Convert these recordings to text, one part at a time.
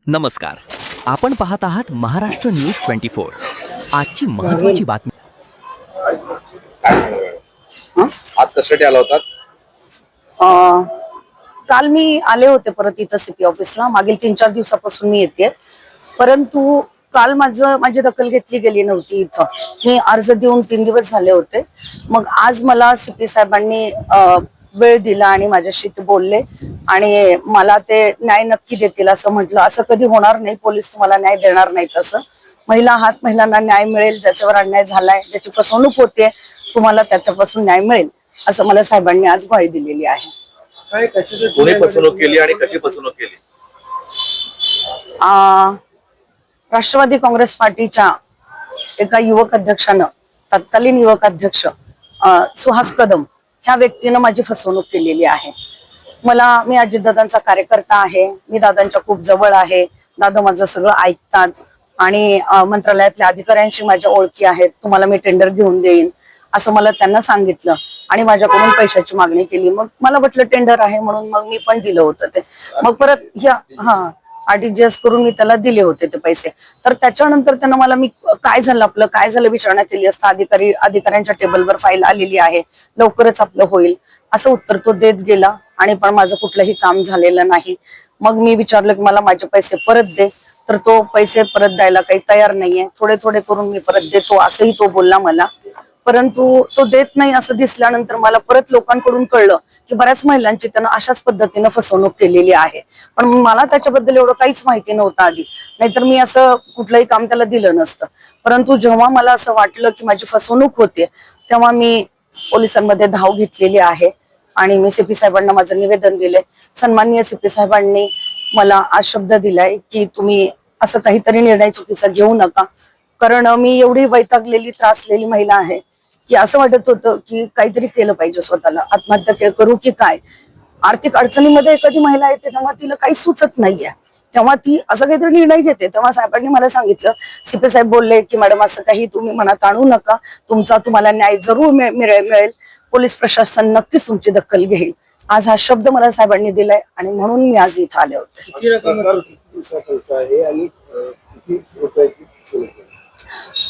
नमस्कार. आपण पाहत आहात महाराष्ट्र न्यूज 24. आजची महत्त्वाची बातमी. आज कशासाठी आला होता? काल मी आले होते परत इथं सीपी ऑफिसला. मागील 3-4 दिवसापासून मी येते, परंतु काल माझी दखल घेतली गेली नव्हती. इथं मी अर्ज देऊन 3 दिवस झाले होते. मग आज मला सीपी साहेबांनी वेळ दिला आणि माझ्याशी ते बोलले आणि मला ते न्याय नक्की देतील असं म्हटलं. असं कधी होणार नाही, पोलीस तुम्हाला न्याय देणार नाहीत असं. महिला आहात, महिलांना न्याय मिळेल. ज्याच्यावर अन्याय झालाय, ज्याची फसवणूक होते, तुम्हाला त्याच्यापासून न्याय मिळेल असं मला साहेबांनी आज ग्वाही दिलेली आहे. कोणी फसवणूक केली आणि कशी फसवणूक केली? राष्ट्रवादी काँग्रेस पार्टीच्या एका युवक अध्यक्षानं, तत्कालीन युवक अध्यक्ष सुहास कदम ह्या व्यक्तीनं माझी फसवणूक केलेली आहे. मी अजितदादांचा कार्यकर्ता आहे. मी दादांच्या खूप जवळ आहे. दादा माझं सगळं ऐकतात आणि मंत्रालयातल्या अधिकाऱ्यांशी माझ्या ओळखी आहेत. तुम्हाला मी टेंडर घेऊन देईन असं मला त्यांना सांगितलं आणि माझ्याकडून पैशाची मागणी केली. मग मला वाटलं टेंडर आहे म्हणून मग मी पण दिलं होतं ते. मग परत आरटीजीएस करून मी त्याला दिले होते ते पैसे. तर त्याच्यानंतर त्यांना मला काय झालं विचारणा केली असता अधिकाऱ्यांच्या टेबलवर फाईल आलेली आहे, लवकरच आपलं होईल असं उत्तर तो देत गेला आणि पण माझं कुठलंही काम झालेलं नाही. मग मी विचारलं की मला माझे पैसे परत दे, तर तो पैसे परत द्यायला काही तयार नाहीये. थोडे थोडे करून मी परत देतो असंही तो बोलला मला, परंतु तो देत नाही असं दिसल्यानंतर मला परत लोकांकडून कळलं की बऱ्याच महिलांची त्यानं अशाच पद्धतीनं फसवणूक केलेली आहे. पण मला त्याच्याबद्दल एवढं काहीच माहिती नव्हतं आधी, नाहीतर मी असं कुठलंही काम त्याला दिलं नसतं. परंतु जेव्हा मला असं वाटलं की माझी फसवणूक होते, तेव्हा मी पोलिसांमध्ये धाव घेतलेली आहे आणि मी सीपी साहेबांना माझं निवेदन दिलंय. सन्माननीय सीपी साहेबांनी मला आज शब्द दिलाय की तुम्ही असं काहीतरी निर्णय चुकीचा घेऊ नका, कारण मी एवढी वैतागलेली त्रासलेली महिला आहे की असं वाटत होतं की काहीतरी केलं पाहिजे, स्वतःला आत्महत्या करू की काय. आर्थिक अडचणीमध्ये एखादी महिला येते तेव्हा तिला काही सुचत नाहीये, तेव्हा ती असं काहीतरी निर्णय घेते. तेव्हा साहेबांनी मला सांगितलं, सीपी साहेब बोलले की मॅडम असं काही तुम्ही मनात आणू नका, तुम्हाला न्याय जरूर मिळेल. पोलीस प्रशासन नक्कीच तुमची दखल घेईल. आज हा शब्द मला साहेबांनी दिलाय आणि म्हणून मी आज इथं आले होते.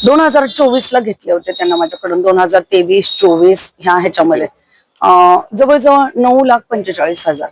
2024 ला घेतले होते त्यांना माझ्याकडून. 2023-24 ह्या ह्याच्यामध्ये जवळजवळ 9,45,000.